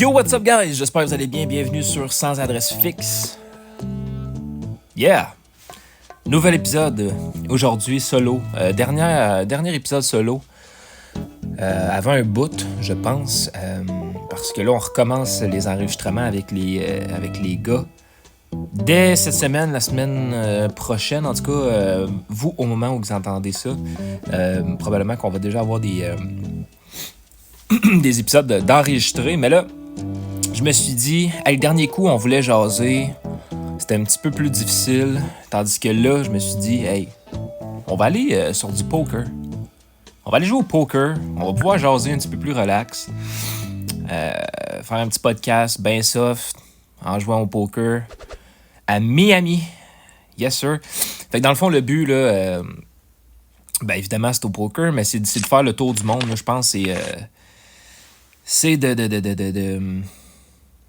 Yo, what's up guys? J'espère que vous allez bien. Bienvenue sur Sans Adresse Fixe. Yeah! Nouvel épisode aujourd'hui solo. Dernier épisode solo. Avant un bout, je pense. Parce que là, on recommence les enregistrements avec les gars. Dès cette semaine, la semaine prochaine, en tout cas, vous, au moment où vous entendez ça, probablement qu'on va déjà avoir des épisodes d'enregistrer. Mais là, je me suis dit, le dernier coup, on voulait jaser. C'était un petit peu plus difficile. Tandis que là, je me suis dit, hey, on va aller sur du poker. On va aller jouer au poker. On va pouvoir jaser un petit peu plus relax. Faire un petit podcast bien soft en jouant au poker à Miami. Yes, sir. Fait que dans le fond, le but, là, ben évidemment, c'est au poker, mais c'est de faire le tour du monde. Là, je pense que c'est de...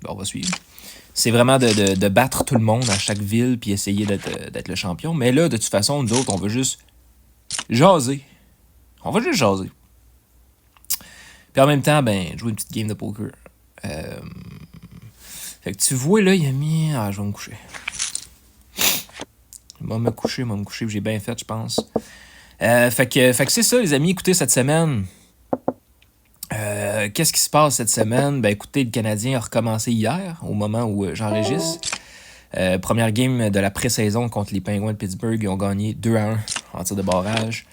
On va suivre. C'est vraiment de battre tout le monde à chaque ville puis essayer d'être le champion. Mais là, de toute façon, nous autres, on veut juste jaser. On va juste jaser. Puis en même temps, ben, jouer une petite game de poker. Fait que tu vois, là, il a mis... Ah, je vais me coucher. Je vais me coucher. J'ai bien fait, je pense. Fait que c'est ça, les amis. Écoutez, cette semaine... qu'est-ce qui se passe cette semaine? Ben écoutez, le Canadien a recommencé hier, au moment où j'enregistre. Première game de la pré-saison contre les Penguins de Pittsburgh. Ils ont gagné 2-1 en tir de barrage.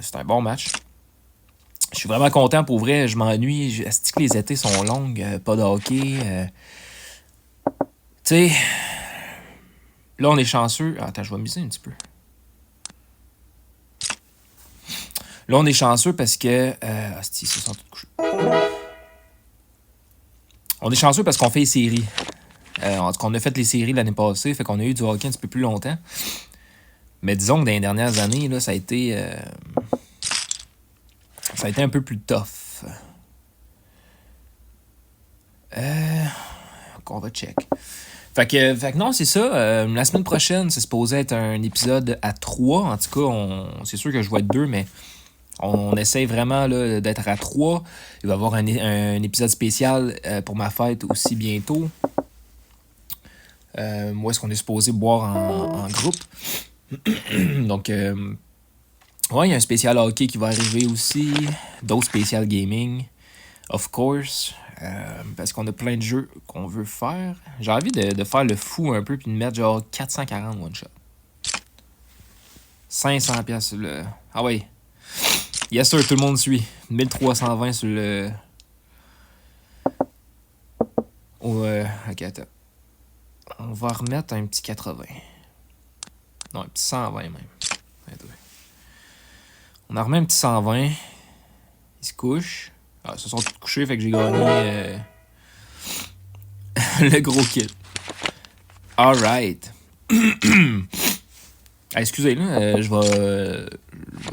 C'est un bon match. Je suis vraiment content, pour vrai. Je m'ennuie. Est-ce que les étés sont longues? Pas de hockey. Tu sais, là, on est chanceux. Attends, je vais miser un petit peu. Là, on est chanceux parce que... ils se sont tous couchés. On est chanceux parce qu'on fait les séries. En tout cas, on a fait les séries l'année passée, fait qu'on a eu du hockey un petit peu plus longtemps. Mais disons que dans les dernières années, là, ça a été un peu plus tough. On va check. Fait que non, c'est ça. La semaine prochaine, c'est supposé être un épisode à 3. En tout cas, c'est sûr que je vais être 2, mais on essaye vraiment là, d'être à 3. Il va y avoir un épisode spécial pour ma fête aussi bientôt. Où est-ce qu'on est supposé boire en groupe. Donc, ouais, il y a un spécial hockey qui va arriver aussi. D'autres spécial gaming, of course. Parce qu'on a plein de jeux qu'on veut faire. J'ai envie de faire le fou un peu puis de mettre genre 440 one shot. 500$ sur le... Ah ouais. Yes sir, tout le monde suit. 1320 sur le... Ok, attends. On va remettre un petit 80. Non, un petit 120 même. Attends. On en remet un petit 120. Ils se couchent. Ah, ils se sont tous couchés, fait que j'ai gagné le gros kill. Alright. Excusez, là, je vais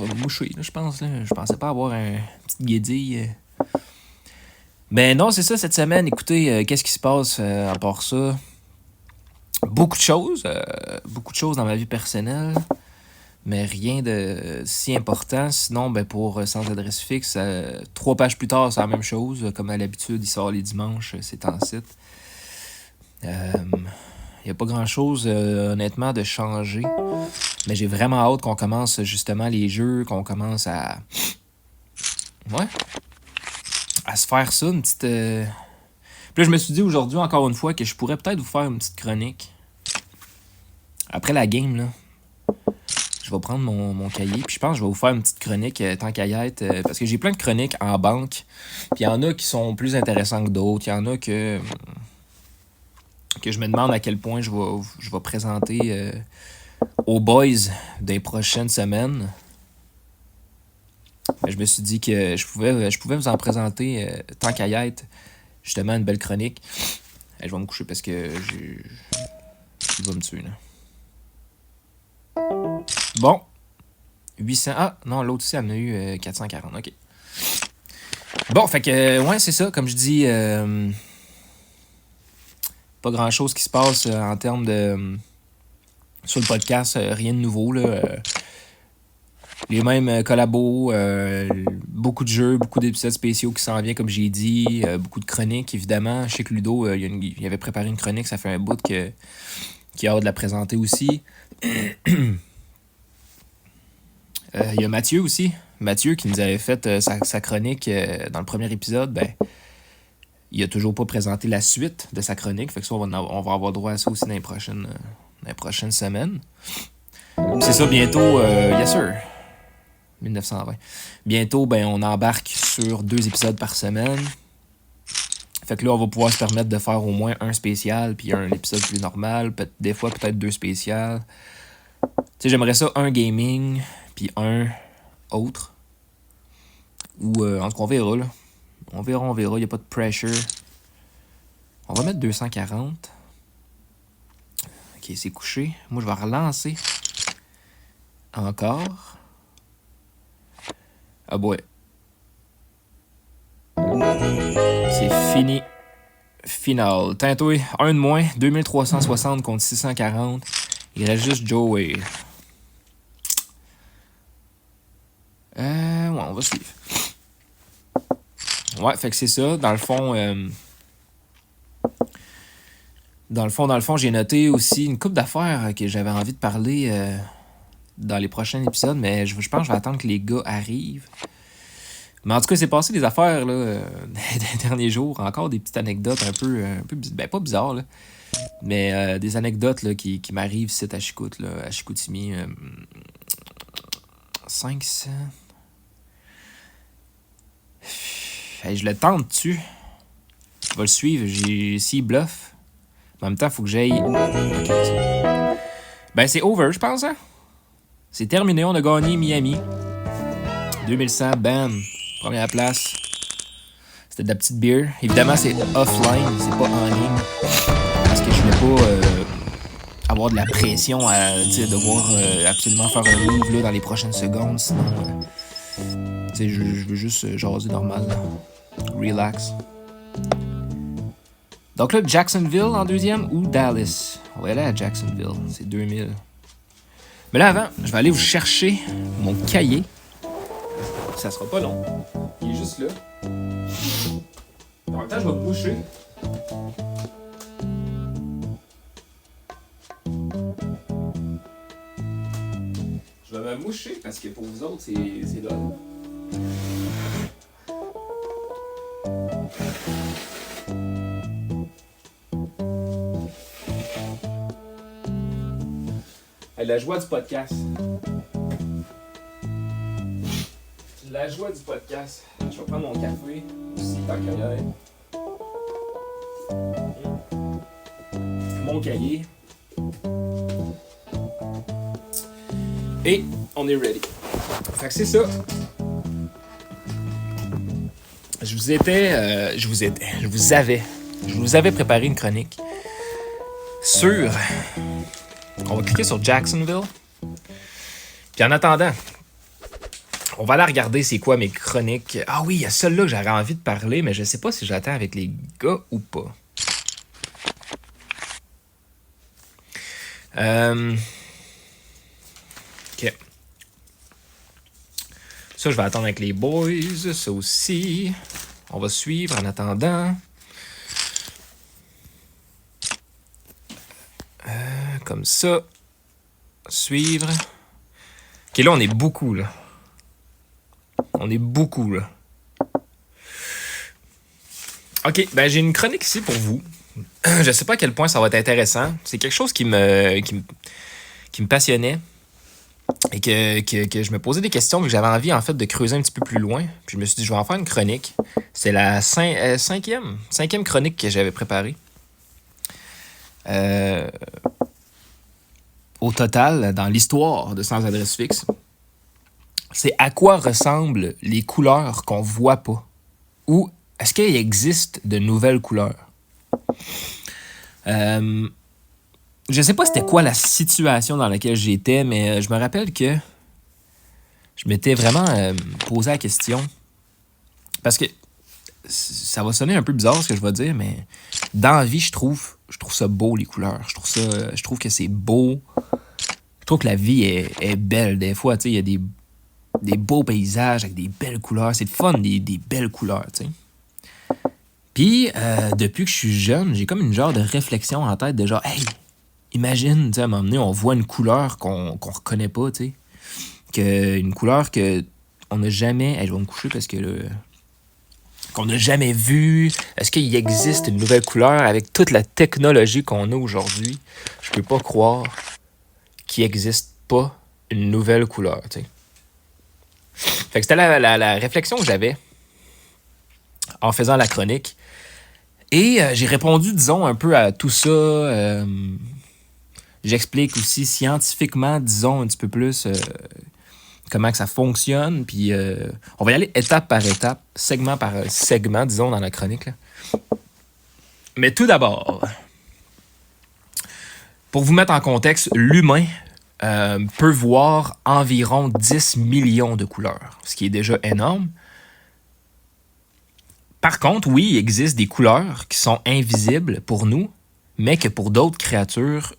me moucher, là, je pense. Là. Je pensais pas avoir un petit guédille. Ben non, c'est ça, cette semaine. Écoutez, qu'est-ce qui se passe à part ça? Beaucoup de choses dans ma vie personnelle. Mais rien de si important. Sinon, ben pour Sans Adresse Fixe, 3 pages plus tard, c'est la même chose. Comme à l'habitude, il sort les dimanches, c'est en site. Il n'y a pas grand-chose, honnêtement, de changer. Mais j'ai vraiment hâte qu'on commence justement les jeux, qu'on commence à... Ouais. À se faire ça, une petite... Puis là, je me suis dit aujourd'hui, encore une fois, que je pourrais peut-être vous faire une petite chronique. Après la game, là. Je vais prendre mon cahier, puis je pense que je vais vous faire une petite chronique tant qu'à y être, parce que j'ai plein de chroniques en banque, puis il y en a qui sont plus intéressants que d'autres, il y en a que je me demande à quel point je vais présenter aux boys des prochaines semaines. Mais je me suis dit que je pouvais vous en présenter tant qu'à y être, justement une belle chronique. Je vais me coucher parce que je vais me tuer là. Bon. 800. Ah, non, l'autre aussi, elle en a eu 440. OK. Bon, fait que, ouais, c'est ça. Comme je dis, pas grand-chose qui se passe en termes de... sur le podcast. Rien de nouveau, là. Les mêmes collabos, beaucoup de jeux, beaucoup d'épisodes spéciaux qui s'en viennent, comme j'ai dit, beaucoup de chroniques, évidemment. Je sais que Ludo, il avait préparé une chronique, ça fait un bout qu'il a hâte de la présenter aussi. Il y a Mathieu aussi. Mathieu qui nous avait fait sa chronique dans le premier épisode. Ben, il a toujours pas présenté la suite de sa chronique. Fait que ça, on va avoir droit à ça aussi dans les prochaines semaines. C'est ça, bientôt, yes sir. 1920. Bientôt, ben, on embarque sur 2 épisodes par semaine. Fait que là, on va pouvoir se permettre de faire au moins un spécial, puis un épisode plus normal. Des fois, peut-être 2 spéciales. Tu sais, j'aimerais ça, un gaming, puis un autre. Ou, en tout cas, on verra, là. On verra. Il n'y a pas de pressure. On va mettre 240. Ok, c'est couché. Moi, je vais relancer. Encore. Ah ouais. C'est fini. Final. Tintouille, 1 de moins. 2360 contre 640. Il reste juste Joey. Ouais, on va suivre. Ouais, fait que c'est ça. Dans le fond, j'ai noté aussi une couple d'affaires que j'avais envie de parler dans les prochains épisodes, mais je pense que je vais attendre que les gars arrivent. Mais en tout cas, c'est passé des affaires là, des derniers jours. Encore des petites anecdotes un peu ben pas bizarres, là, mais des anecdotes là, qui m'arrivent ici à Chicoutimi. 500. Hey, je le tente dessus. Je vais le suivre. S'il bluff. En même temps, il faut que j'aille. Okay, ben, c'est over, je pense, hein? C'est terminé. On a gagné Miami. 2100, bam. Première place. C'était de la petite beer. Évidemment, c'est offline. C'est pas en ligne. Parce que je voulais pas avoir de la pression à devoir absolument faire un move là, dans les prochaines secondes. Sinon, je veux juste jaser normal. Là. Relax. Donc là, Jacksonville en deuxième ou Dallas? On va aller à Jacksonville. C'est 2000. Mais là, avant, je vais aller vous chercher mon cahier. Ça sera pas long. Il est juste là. En même temps, je vais me boucher. Je vais me moucher parce que pour vous autres, c'est drôle. La joie du podcast. La joie du podcast. Je vais prendre mon café aussi, tant qu'il y a. Mon cahier. Et on est ready. Fait que c'est ça. Je vous avais préparé une chronique sur. On va cliquer sur Jacksonville. Puis en attendant, on va aller regarder c'est quoi mes chroniques. Ah oui, il y a celle-là que j'aurais envie de parler, mais je sais pas si j'attends avec les gars ou pas. Ok. Ça, je vais attendre avec les boys. Ça aussi. On va suivre en attendant. Comme ça. Suivre. Ok, là, on est beaucoup, là. Ok, ben j'ai une chronique ici pour vous. Je sais pas à quel point ça va être intéressant. C'est quelque chose qui me passionnait. Et que je me posais des questions, que j'avais envie, en fait, de creuser un petit peu plus loin. Puis je me suis dit, je vais en faire une chronique. C'est la cinquième chronique que j'avais préparée. Au total, dans l'histoire de Sans Adresse Fixe, c'est à quoi ressemblent les couleurs qu'on voit pas? Ou est-ce qu'il existe de nouvelles couleurs? Je sais pas c'était quoi la situation dans laquelle j'étais, mais je me rappelle que je m'étais vraiment posé la question. Parce que ça va sonner un peu bizarre ce que je vais dire, mais dans la vie, je trouve ça beau, les couleurs. Je trouve que c'est beau. Je trouve que la vie est belle. Des fois, tu sais, il y a des des beaux paysages avec des belles couleurs. C'est le fun, des belles couleurs, tu sais. Puis, depuis que je suis jeune, j'ai comme une genre de réflexion en tête de genre, hey, imagine, tu sais, à un moment donné, on voit une couleur qu'on reconnaît pas, tu sais. Une couleur que on n'a jamais... Hey, je vais me coucher parce que là... Qu'on n'a jamais vue. Est-ce qu'il existe une nouvelle couleur avec toute la technologie qu'on a aujourd'hui? Je peux pas croire qu'il n'existe pas une nouvelle couleur, tu sais. Fait que c'était la réflexion que j'avais en faisant la chronique. Et j'ai répondu, disons, un peu à tout ça. J'explique aussi scientifiquement, disons, un petit peu plus comment que ça fonctionne. Puis on va y aller étape par étape, segment par segment, disons, dans la chronique, là. Mais tout d'abord, pour vous mettre en contexte, l'humain peut voir environ 10 millions de couleurs, ce qui est déjà énorme. Par contre, oui, il existe des couleurs qui sont invisibles pour nous, mais que pour d'autres créatures,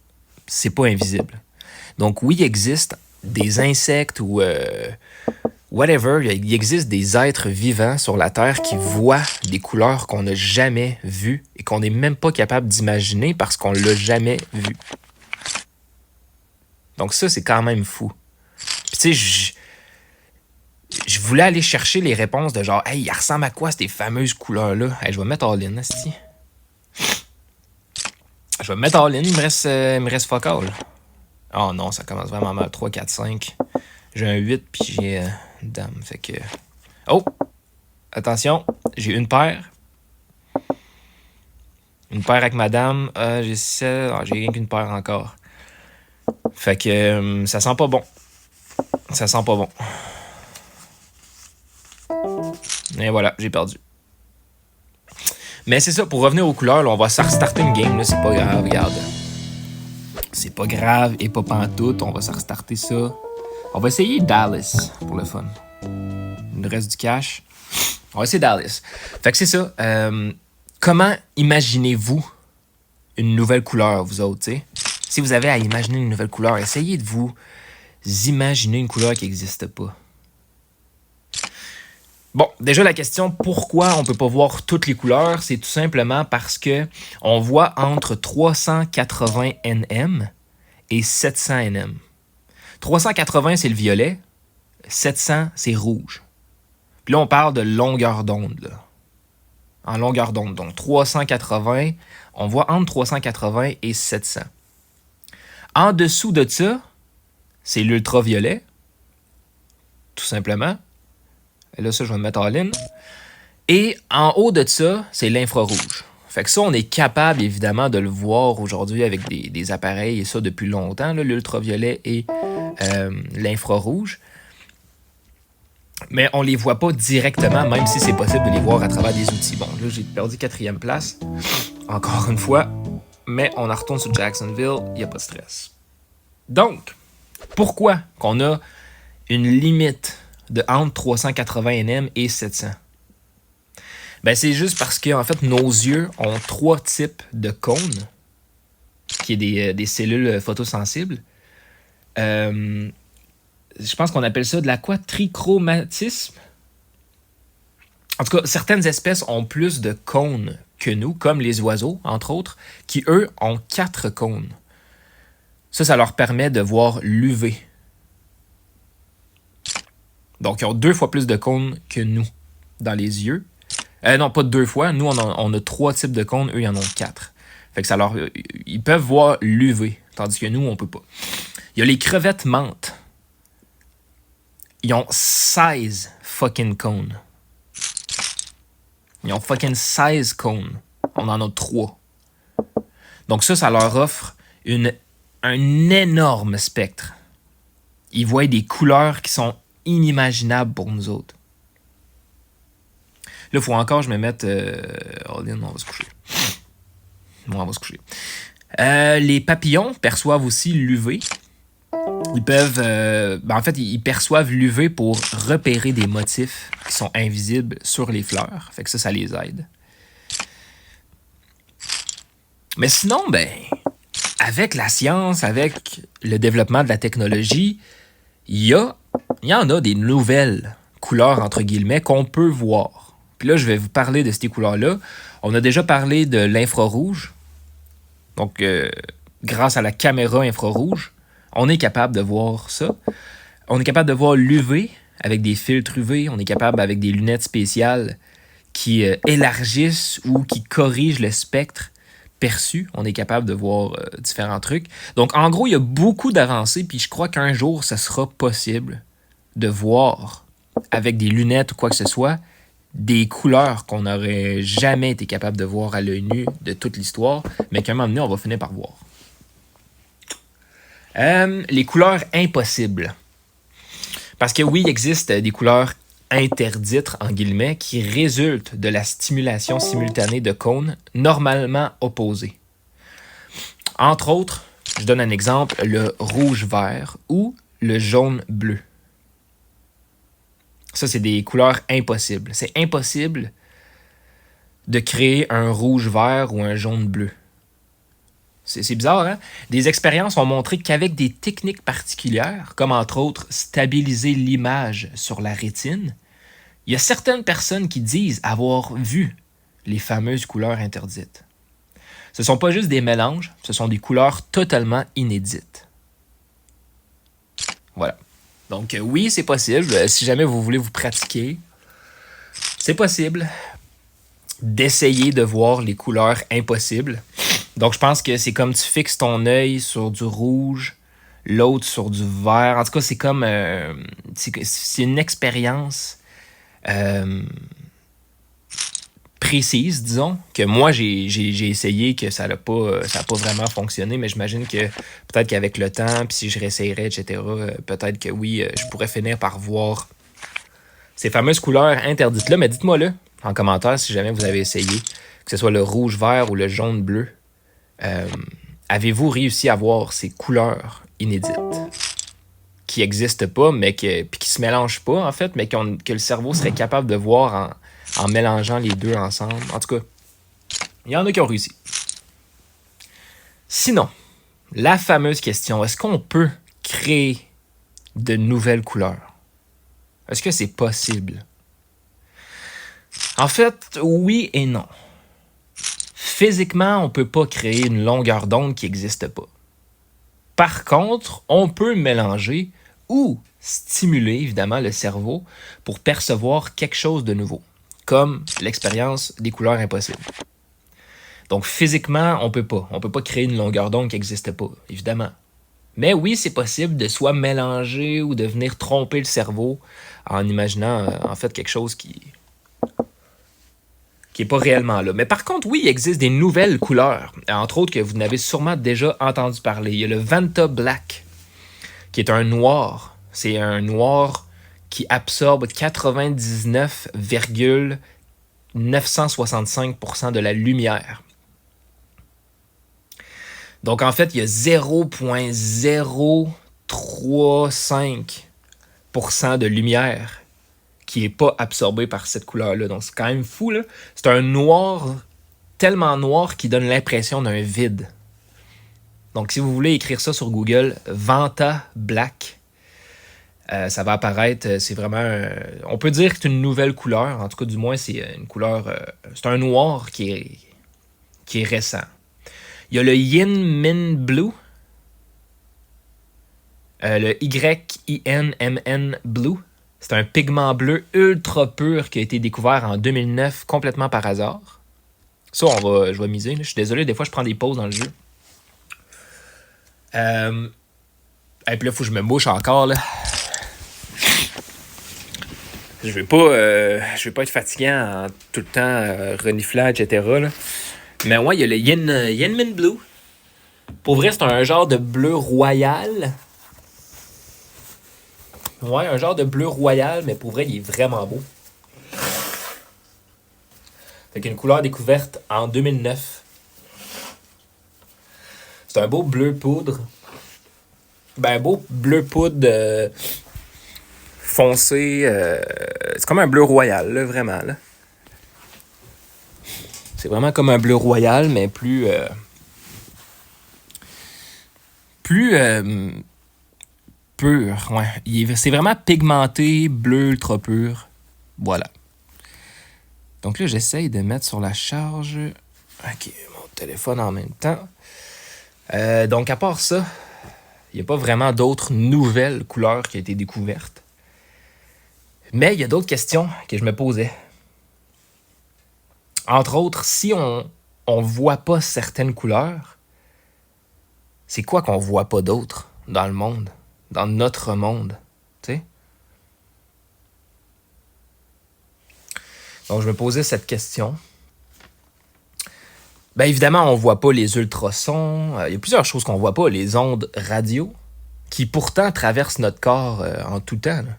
c'est pas invisible. Donc oui, il existe des insectes ou whatever, il existe des êtres vivants sur la Terre qui voient des couleurs qu'on n'a jamais vues et qu'on n'est même pas capable d'imaginer parce qu'on l'a jamais vu. Donc ça, c'est quand même fou. Puis tu sais, je voulais aller chercher les réponses de genre, hey, il ressemble à quoi ces fameuses couleurs-là? Hey, je vais me mettre all-in, esti. Je vais me mettre all-in, il me reste fuck all. Oh non, ça commence vraiment mal. 3, 4, 5. J'ai un 8, puis j'ai une dame. Fait que... Oh! Attention, j'ai une paire. Une paire avec madame. J'ai 7. J'ai rien qu'une paire encore. Fait que ça sent pas bon. Ça sent pas bon. Et voilà, j'ai perdu. Mais c'est ça, pour revenir aux couleurs, là, on va restarter une game, là, c'est pas grave, regarde. C'est pas grave et pas pantoute, on va restarter ça. On va essayer Dallas pour le fun. Le reste du cash. On va essayer Dallas. Fait que c'est ça. Comment imaginez-vous une nouvelle couleur, vous autres, t'sais? Si vous avez à imaginer une nouvelle couleur, essayez de vous imaginer une couleur qui n'existe pas. Bon, déjà la question pourquoi on peut pas voir toutes les couleurs, c'est tout simplement parce que on voit entre 380 nm et 700 nm. 380 c'est le violet, 700 c'est rouge. Puis là on parle de longueur d'onde là. En longueur d'onde, donc 380, on voit entre 380 et 700. En dessous de ça, c'est l'ultraviolet, tout simplement. Et là, ça, je vais me mettre en ligne. Et en haut de ça, c'est l'infrarouge. Fait que ça, on est capable, évidemment, de le voir aujourd'hui avec des appareils, et ça depuis longtemps, là, l'ultraviolet et l'infrarouge. Mais on les voit pas directement, même si c'est possible de les voir à travers des outils. Bon, là, j'ai perdu 4e place, encore une fois. Mais on en retourne sur Jacksonville, il n'y a pas de stress. Donc, pourquoi qu'on a une limite de entre 380 nm et 700? Ben, c'est juste parce que en fait, nos yeux ont 3 types de cônes, qui est des cellules photosensibles. Je pense qu'on appelle ça de la quoi? Trichromatisme? En tout cas, certaines espèces ont plus de cônes que nous, comme les oiseaux, entre autres, qui, eux, ont 4 cônes. Ça leur permet de voir l'UV. Donc, ils ont 2 fois plus de cônes que nous dans les yeux. Non, pas 2 fois. Nous, on a 3 types de cônes. Eux, ils en ont 4. Fait que ils peuvent voir l'UV, tandis que nous, on peut pas. Il y a les crevettes menthes. Ils ont 16 fucking cônes. Ils ont fucking 16 cônes. On en a 3. Donc ça leur offre un énorme spectre. Ils voient des couleurs qui sont inimaginables pour nous autres. Là, il faut encore que je me mette... on va se coucher. Bon, on va se coucher. Les papillons perçoivent aussi l'UV. Ils peuvent... en fait, ils perçoivent l'UV pour repérer des motifs qui sont invisibles sur les fleurs. Fait que ça les aide. Mais sinon, avec la science, avec le développement de la technologie, il y a il y en a des nouvelles couleurs, entre guillemets, qu'on peut voir. Puis là, je vais vous parler de ces couleurs-là. On a déjà parlé de l'infrarouge. Donc, grâce à la caméra infrarouge, on est capable de voir ça. On est capable de voir l'UV avec des filtres UV. On est capable, avec des lunettes spéciales qui élargissent ou qui corrigent le spectre perçu. On est capable de voir différents trucs. Donc, en gros, il y a beaucoup d'avancées, puis je crois qu'un jour, ça sera possible de voir, avec des lunettes ou quoi que ce soit, des couleurs qu'on n'aurait jamais été capable de voir à l'œil nu de toute l'histoire, mais qu'à un moment donné, on va finir par voir. Les couleurs impossibles. Parce que oui, il existe des couleurs interdites, en guillemets, qui résultent de la stimulation simultanée de cônes normalement opposés. Entre autres, je donne un exemple, le rouge-vert ou le jaune-bleu. Ça, c'est des couleurs impossibles. C'est impossible de créer un rouge-vert ou un jaune-bleu. C'est bizarre, hein? Des expériences ont montré qu'avec des techniques particulières, comme entre autres stabiliser l'image sur la rétine, il y a certaines personnes qui disent avoir vu les fameuses couleurs interdites. Ce ne sont pas juste des mélanges, ce sont des couleurs totalement inédites. Voilà. Donc oui, c'est possible. Si jamais vous voulez vous pratiquer, c'est possible d'essayer de voir les couleurs impossibles. Donc je pense que c'est comme tu fixes ton œil sur du rouge, l'autre sur du vert. En tout cas, c'est comme... c'est une expérience précise, disons, que moi j'ai essayé, que ça n'a pas vraiment fonctionné, mais j'imagine que peut-être qu'avec le temps, puis si je réessayerais, etc., peut-être que oui, je pourrais finir par voir ces fameuses couleurs interdites-là. Mais dites-moi-le en commentaire si jamais vous avez essayé, que ce soit le rouge-vert ou le jaune-bleu. Avez-vous réussi à voir ces couleurs inédites qui n'existent pas, mais qui ne se mélangent pas, en fait, mais que le cerveau serait capable de voir en mélangeant les deux ensemble? En tout cas, il y en a qui ont réussi. Sinon, la fameuse question, est-ce qu'on peut créer de nouvelles couleurs? Est-ce que c'est possible? En fait, oui et non. Physiquement, on ne peut pas créer une longueur d'onde qui n'existe pas. Par contre, on peut mélanger ou stimuler, évidemment, le cerveau pour percevoir quelque chose de nouveau, comme l'expérience des couleurs impossibles. Donc, physiquement, on peut pas. On peut pas créer une longueur d'onde qui n'existe pas, évidemment. Mais oui, c'est possible de soit mélanger ou de venir tromper le cerveau en imaginant, en fait, quelque chose qui n'est pas réellement là. Mais par contre, oui, il existe des nouvelles couleurs, entre autres que vous n'avez sûrement déjà entendu parler. Il y a le Vanta Black, qui est un noir. C'est un noir qui absorbe 99,965% de la lumière. Donc, en fait, il y a 0,035% de lumière qui n'est pas absorbée par cette couleur-là. Donc, c'est quand même fou, là. C'est un noir tellement noir qui donne l'impression d'un vide. Donc, si vous voulez écrire ça sur Google, Vanta Black, ça va apparaître. C'est vraiment... on peut dire que c'est une nouvelle couleur. En tout cas, du moins, c'est une couleur... c'est un noir qui est récent. Il y a le Yin Min Blue. Le YINMN Blue. C'est un pigment bleu ultra pur qui a été découvert en 2009 complètement par hasard. Ça, je vais miser. Là. Je suis désolé, des fois, je prends des pauses dans le jeu. Et puis là, il faut que je me mouche encore. Là. Je vais pas être fatigant en tout le temps reniflant, etc. Là. Mais ouais, il y a le Yin Min Blue. Pour vrai, c'est un genre de bleu royal. Ouais, un genre de bleu royal, mais pour vrai, il est vraiment beau. Fait qu'une couleur découverte en 2009. C'est un beau bleu poudre. Ben, un beau bleu poudre foncé. C'est comme un bleu royal, là, vraiment. Là. C'est vraiment comme un bleu royal, mais plus pur. Ouais. C'est vraiment pigmenté, bleu ultra pur. Voilà. Donc là, j'essaye de mettre sur la charge. Ok, mon téléphone en même temps. Donc, à part ça, il n'y a pas vraiment d'autres nouvelles couleurs qui ont été découvertes. Mais il y a d'autres questions que je me posais. Entre autres, si on ne voit pas certaines couleurs, c'est quoi qu'on voit pas d'autres dans le monde, dans notre monde, tu sais? Donc, je me posais cette question. Bien évidemment, on ne voit pas les ultrasons. Il y a plusieurs choses qu'on ne voit pas. Les ondes radio, qui pourtant traversent notre corps en tout temps. Là.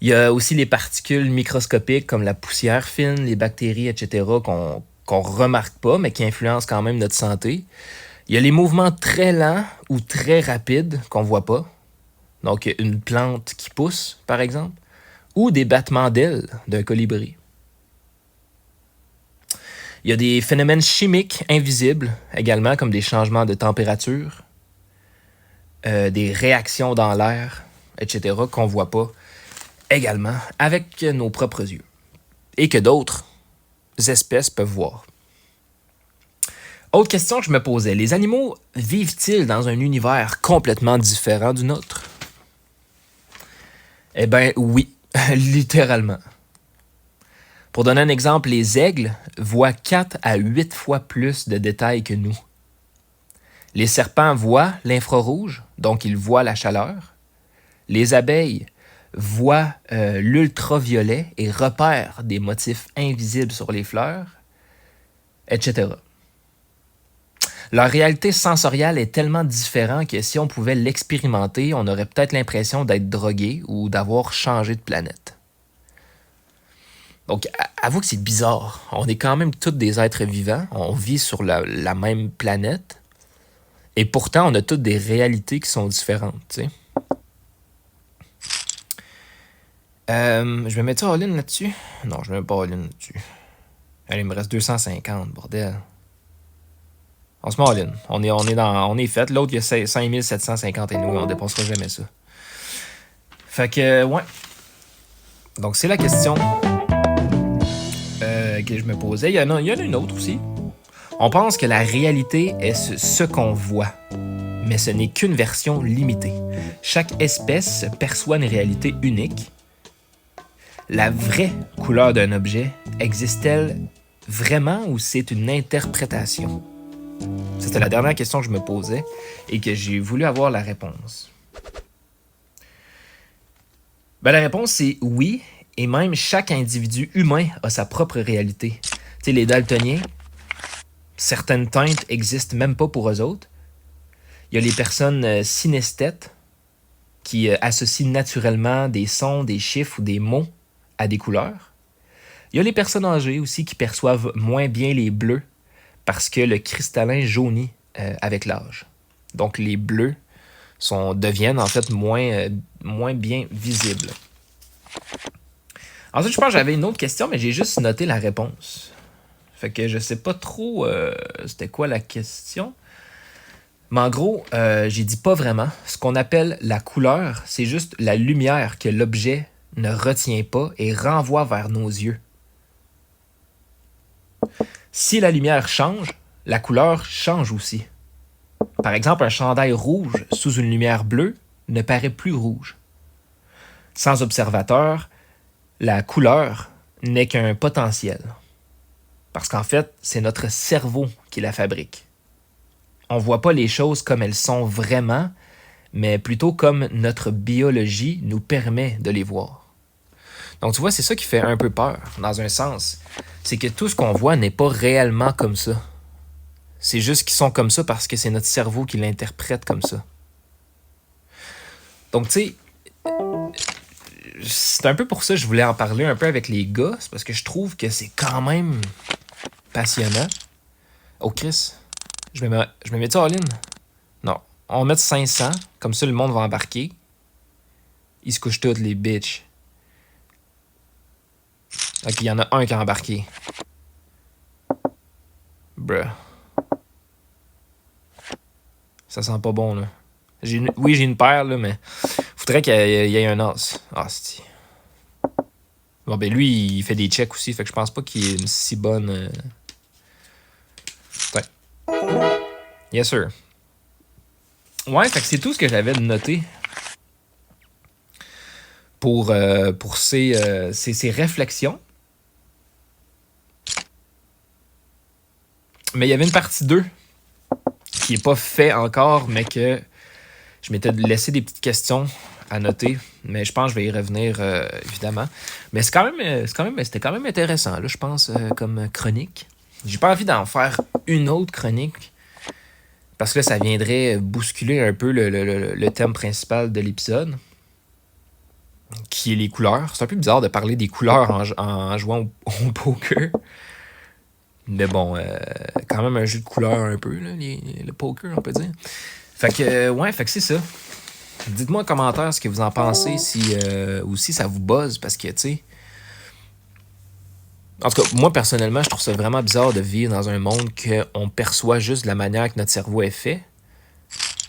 Il y a aussi les particules microscopiques comme la poussière fine, les bactéries, etc., qu'on ne remarque pas, mais qui influencent quand même notre santé. Il y a les mouvements très lents ou très rapides qu'on ne voit pas. Donc, une plante qui pousse, par exemple, ou des battements d'ailes d'un colibri. Il y a des phénomènes chimiques invisibles également, comme des changements de température, des réactions dans l'air, etc., qu'on ne voit pas également avec nos propres yeux et que d'autres espèces peuvent voir. Autre question que je me posais, les animaux vivent-ils dans un univers complètement différent du nôtre? Eh bien oui, littéralement. Pour donner un exemple, les aigles voient 4 à 8 fois plus de détails que nous. Les serpents voient l'infrarouge, donc ils voient la chaleur. Les abeilles voient l'ultraviolet et repèrent des motifs invisibles sur les fleurs, etc. Leur réalité sensorielle est tellement différente que si on pouvait l'expérimenter, on aurait peut-être l'impression d'être drogué ou d'avoir changé de planète. Donc, avoue que c'est bizarre. On est quand même tous des êtres vivants. On vit sur la même planète. Et pourtant, on a toutes des réalités qui sont différentes, tu sais. Je vais mettre ça all-in là-dessus? Non, je ne mets pas all-in là-dessus. Allez, il me reste 250, bordel. On se met all-in. On est fait. L'autre, il y a 5750 et nous, on ne dépassera jamais ça. Fait que, ouais. Donc, c'est la question que je me posais. Il y en a une autre aussi. On pense que la réalité est ce qu'on voit. Mais ce n'est qu'une version limitée. Chaque espèce perçoit une réalité unique. La vraie couleur d'un objet existe-t-elle vraiment ou c'est une interprétation? C'était la dernière question que je me posais et que j'ai voulu avoir la réponse. Ben, la réponse, c'est oui, et même chaque individu humain a sa propre réalité. Tu sais, les daltoniens, certaines teintes existent même pas pour eux autres. Il y a les personnes synesthètes qui associent naturellement des sons, des chiffres ou des mots à des couleurs. Il y a les personnes âgées aussi qui perçoivent moins bien les bleus parce que le cristallin jaunit avec l'âge. Donc les bleus deviennent en fait moins bien visibles. Ensuite, je pense que j'avais une autre question, mais j'ai juste noté la réponse. Fait que je sais pas trop c'était quoi la question. Mais en gros, j'ai dit pas vraiment. Ce qu'on appelle la couleur, c'est juste la lumière que l'objet ne retient pas et renvoie vers nos yeux. Si la lumière change, la couleur change aussi. Par exemple, un chandail rouge sous une lumière bleue ne paraît plus rouge. Sans observateur, la couleur n'est qu'un potentiel. Parce qu'en fait, c'est notre cerveau qui la fabrique. On ne voit pas les choses comme elles sont vraiment, mais plutôt comme notre biologie nous permet de les voir. Donc tu vois, c'est ça qui fait un peu peur, dans un sens. C'est que tout ce qu'on voit n'est pas réellement comme ça. C'est juste qu'ils sont comme ça parce que c'est notre cerveau qui l'interprète comme ça. Donc tu sais, c'est un peu pour ça que je voulais en parler un peu avec les gars. C'est parce que je trouve que c'est quand même passionnant. Oh Chris, je me mets ça all-in? Non, on va mettre 500, comme ça le monde va embarquer. Ils se couchent tous les bitches. Ok, il y en a un qui a embarqué. Bruh. Ça sent pas bon, là. Oui, j'ai une paire, là, mais faudrait qu'il y ait un as. Ah, c'est... Bon, ben lui, il fait des checks aussi, fait que je pense pas qu'il ait une si bonne... Ouais. Yes, sir. Ouais, fait que c'est tout ce que j'avais de noter pour ces réflexions. Mais il y avait une partie 2 qui n'est pas fait encore, mais que je m'étais laissé des petites questions à noter. Mais je pense que je vais y revenir, évidemment. Mais c'était quand même intéressant, là, je pense, comme chronique. J'ai pas envie d'en faire une autre chronique. Parce que là, ça viendrait bousculer un peu le thème principal de l'épisode, qui est les couleurs. C'est un peu bizarre de parler des couleurs en jouant au poker. Mais bon, quand même un jeu de couleurs un peu, là, le poker, on peut dire. Fait que, ouais, fait que c'est ça. Dites-moi en commentaire ce que vous en pensez, ou si ça vous buzz, parce que, tu sais... En tout cas, moi, personnellement, je trouve ça vraiment bizarre de vivre dans un monde qu'on perçoit juste de la manière que notre cerveau est fait,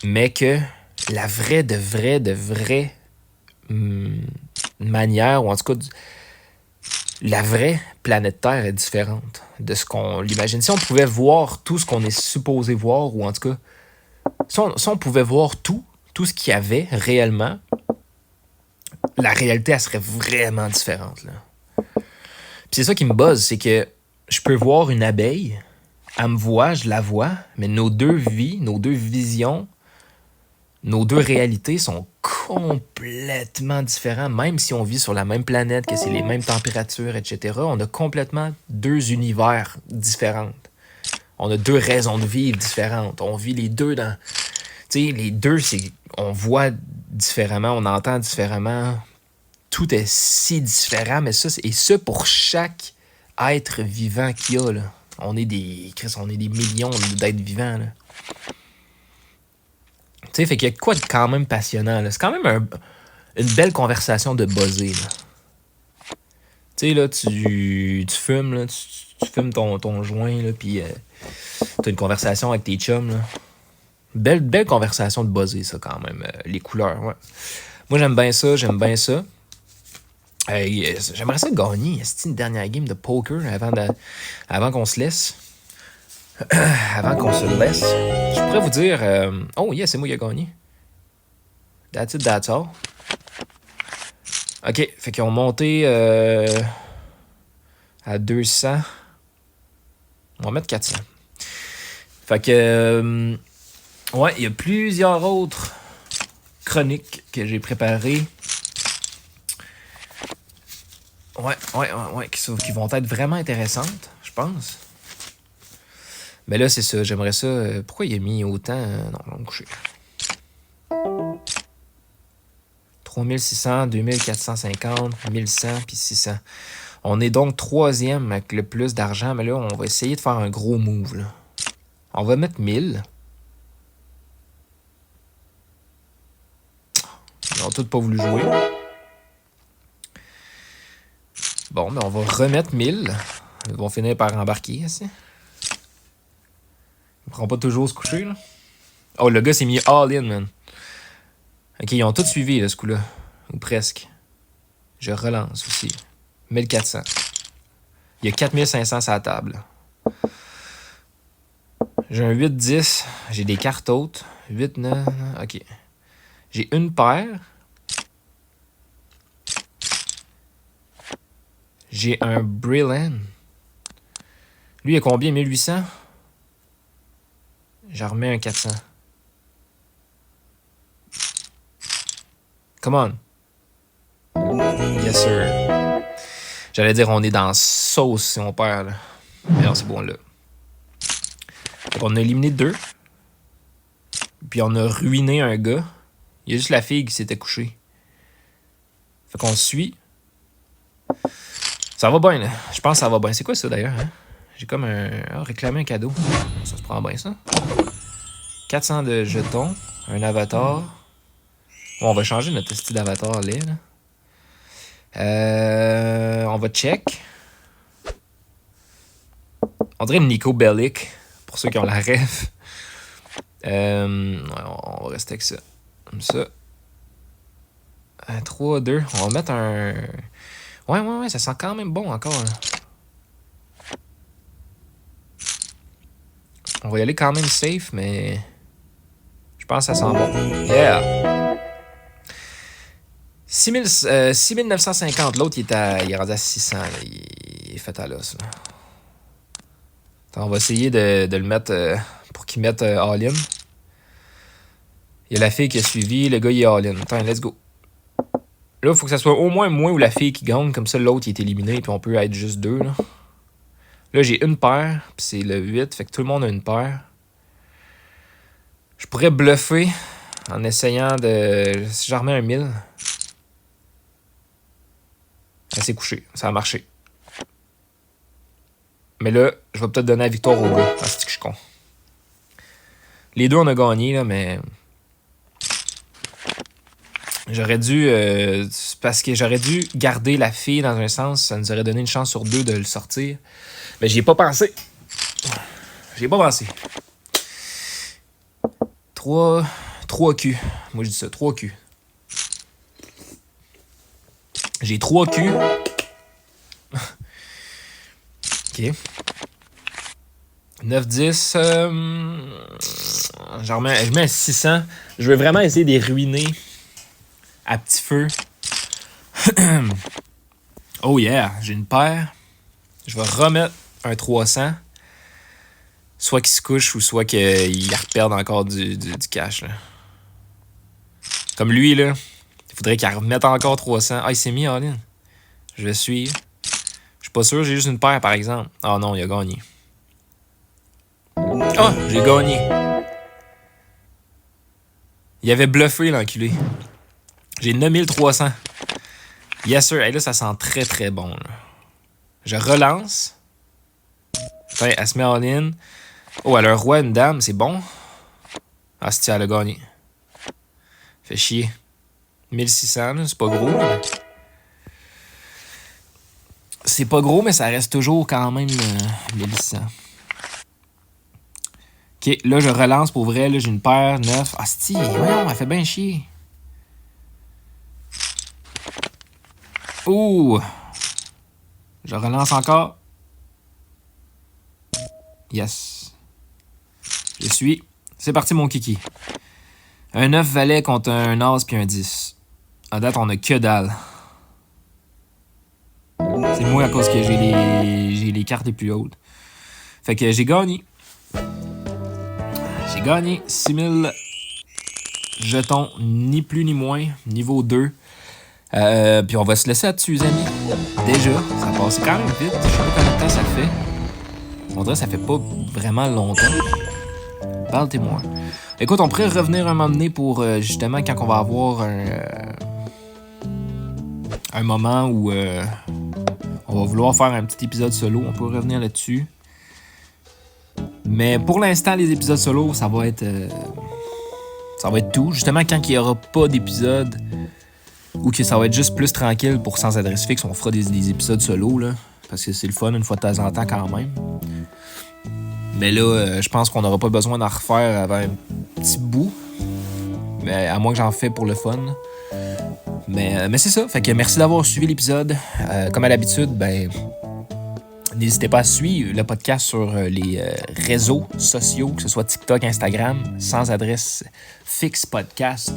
mais que la vraie manière, ou en tout cas, la vraie planète Terre est différente de ce qu'on l'imagine. Si on pouvait voir tout ce qu'on est supposé voir, ou en tout cas, si on pouvait voir tout ce qu'il y avait réellement, la réalité, elle serait vraiment différente, là. Puis c'est ça qui me buzz, c'est que je peux voir une abeille, elle me voit, je la vois, mais nos deux vies, nos deux visions, nos deux réalités sont complètement différentes. Même si on vit sur la même planète, que c'est les mêmes températures, etc., on a complètement deux univers différents. On a deux raisons de vivre différentes. On vit les deux dans... Tu sais, les deux, c'est... On voit différemment, on entend différemment. Tout est si différent, mais ça, et ça pour chaque être vivant qu'il y a, là. On est des millions d'êtres vivants, là. Tu sais, fait qu'il y a quoi de quand même passionnant, là. C'est quand même une belle conversation de buzzer, là. Tu sais, là, tu fumes, là, tu fumes ton joint, là, puis t'as une conversation avec tes chums, là. Belle conversation de buzzer, ça, quand même. Les couleurs, ouais. Moi, j'aime bien ça. J'aimerais ça gagner. C'est une dernière game de poker avant qu'on se laisse. Avant qu'on se laisse. Je pourrais vous dire... oh, yeah, c'est moi qui ai gagné. That's it, that's all. OK, fait qu'ils ont monté à 200. On va mettre 400. Fait que... ouais, il y a plusieurs autres chroniques que j'ai préparées. Ouais, qui vont être vraiment intéressantes, je pense. Mais là, c'est ça, j'aimerais ça... pourquoi il a mis autant... non, on va me coucher. 3600, 2450, 1100, puis 600. On est donc troisième avec le plus d'argent, mais là, on va essayer de faire un gros move, là. On va mettre 1000. Ils n'ont tous pas voulu jouer. Bon, mais on va remettre 1000. Ils vont finir par embarquer, ici. Ils ne pourront pas toujours se coucher, là. Oh, le gars s'est mis all-in, man. OK, ils ont tous suivi, là, ce coup-là. Ou presque. Je relance aussi. 1400. Il y a 4500 sur la table. J'ai un 8-10. J'ai des cartes hautes. 8-9. OK. J'ai une paire. J'ai un Brilliant. Lui, il a combien? 1800? J'en remets un 400. Come on. Yes, sir. J'allais dire, on est dans sauce si on perd, là. Mais non, c'est bon, là. On a éliminé 2. Puis on a ruiné un gars. Il y a juste la fille qui s'était couchée. Fait qu'on suit. Ça va bien, là. Je pense que ça va bien. C'est quoi ça, d'ailleurs, hein? J'ai comme réclamé un cadeau. Ça se prend bien, ça. 400 de jetons. Un avatar. Bon, on va changer notre style d'avatar, là. On va check. On dirait Nico Bellic, pour ceux qui ont la ref. On va rester avec ça. Comme ça. 3, 2. On va mettre un... Ouais, ça sent quand même bon encore. Là. On va y aller quand même safe, mais... Je pense que ça sent bon. Yeah! 6950. L'autre, il est rendu à 600. Là. Il est fait à l'os. Là. Attends, on va essayer de le mettre pour qu'il mette all-in. Il y a la fille qui a suivi. Le gars, il est all-in. Attends, let's go. Là, il faut que ça soit au moins moi ou la fille qui gagne. Comme ça, l'autre, il est éliminé. Puis on peut être juste 2. Là, j'ai une paire. Puis c'est le 8. Fait que tout le monde a une paire. Je pourrais bluffer en essayant de... Si j'en remets un 1000... Ça s'est couché. Ça a marché. Mais là, je vais peut-être donner la victoire au gars. C'est que je suis con. Les deux, on a gagné, là, mais... J'aurais dû... parce que j'aurais dû garder la fille dans un sens. Ça nous aurait donné une chance sur 2 de le sortir. Mais j'y ai pas pensé. 3 Q. Moi, je dis ça. 3 Q. J'ai 3 Q. OK. 9, 10. Je mets à 600. Je veux vraiment essayer de les ruiner à petit feu. Oh yeah, j'ai une paire. Je vais remettre un 300. Soit qu'il se couche ou soit qu'il reperde encore du cash. Là. Comme lui, là. Il faudrait qu'il remette encore 300. Ah, il s'est mis en ligne. Je vais suivre. Je suis pas sûr, j'ai juste une paire, par exemple. Ah non, il a gagné. Ah, j'ai gagné. Il avait bluffé, l'enculé. J'ai 9300. Yes, sir. Hey, là, ça sent très, très bon. Là. Je relance. Enfin, elle se met en ligne. Oh, elle a un roi, une dame. C'est bon. Ah, c'est elle a gagné. Fait chier. 1600, là, c'est pas gros. Mais... C'est pas gros, mais ça reste toujours quand même 1600. OK, là, je relance pour vrai. Là, j'ai une paire, 9. Ah, voyons, elle fait bien chier. Ouh! Je relance encore. Yes. Je suis. C'est parti, mon kiki. Un 9 valet contre un as puis un 10. À date, on a que dalle. C'est moi à cause que j'ai les cartes les plus hautes. Fait que j'ai gagné. J'ai gagné 6000 jetons, ni plus ni moins, niveau 2. Puis on va se laisser là-dessus, les amis. Déjà, ça passe quand même vite. Je sais pas combien de temps ça fait. On dirait que ça fait pas vraiment longtemps. Parle-moi. Écoute, on pourrait revenir un moment donné pour justement quand on va avoir un moment où on va vouloir faire un petit épisode solo. On peut revenir là-dessus. Mais pour l'instant, les épisodes solo, ça va être tout. Justement, quand il n'y aura pas d'épisode ou que ça va être juste plus tranquille pour Sans Adresse Fixe, on fera des épisodes solo, là, parce que c'est le fun une fois de temps en temps quand même. Mais là, je pense qu'on n'aura pas besoin d'en refaire avant un petit bout. Mais à moins que j'en fais pour le fun. Mais c'est ça. Fait que merci d'avoir suivi l'épisode. Comme à l'habitude, n'hésitez pas à suivre le podcast sur les réseaux sociaux, que ce soit TikTok, Instagram, Sans Adresse Fixe Podcast.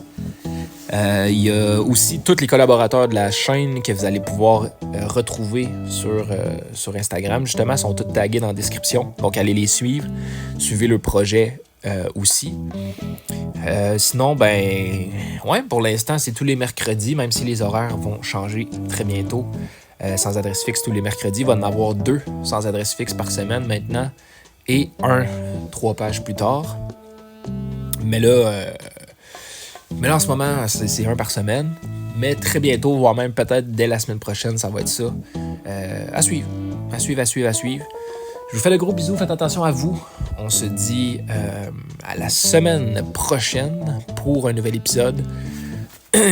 Il y a aussi tous les collaborateurs de la chaîne que vous allez pouvoir retrouver sur Instagram. Justement, ils sont tous tagués dans la description. Donc, allez les suivre. Suivez le projet aussi. Sinon, pour l'instant, c'est tous les mercredis, même si les horaires vont changer très bientôt. Sans Adresse Fixe tous les mercredis. Il va en avoir 2 Sans Adresse Fixe par semaine maintenant. Et 3 pages plus tard. Mais là, en ce moment, c'est 1 par semaine. Mais très bientôt, voire même peut-être dès la semaine prochaine, ça va être ça. À suivre. À suivre. Je vous fais de gros bisous. Faites attention à vous. On se dit à la semaine prochaine pour un nouvel épisode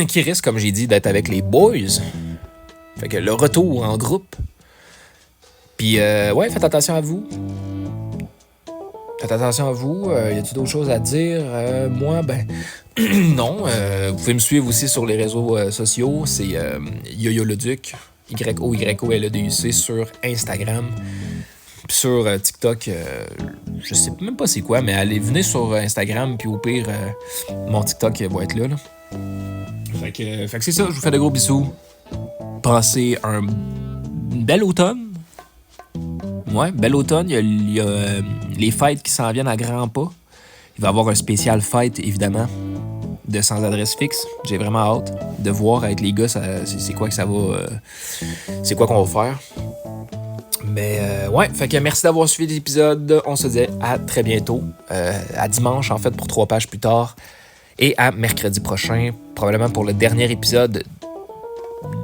qui risque, comme j'ai dit, d'être avec les boys. Fait que le retour en groupe. Puis, faites attention à vous. Faites attention à vous. Y a-t-il d'autres choses à dire? Moi, ben, non. Vous pouvez me suivre aussi sur les réseaux sociaux. C'est Yo-Yo le Duc, YOYOLEDUC sur Instagram. Puis sur TikTok, je sais même pas c'est quoi, mais venez sur Instagram, puis au pire, mon TikTok va être là. Fait que c'est ça, je vous fais de gros bisous. Passez un bel automne. Ouais, bel automne. Il y a les fêtes qui s'en viennent à grands pas. Il va y avoir un spécial fête, évidemment, de Sans Adresse Fixe. J'ai vraiment hâte de voir avec les gars c'est quoi que ça va... c'est quoi qu'on va faire. Mais ouais, fait que merci d'avoir suivi l'épisode. On se dit à très bientôt. À dimanche, en fait, pour 3 pages plus tard. Et à mercredi prochain, probablement pour le dernier épisode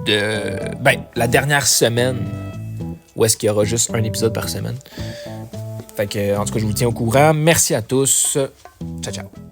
de... Ben, la dernière semaine où est-ce qu'il y aura juste un épisode par semaine. Fait que, en tout cas, je vous tiens au courant. Merci à tous. Ciao, ciao.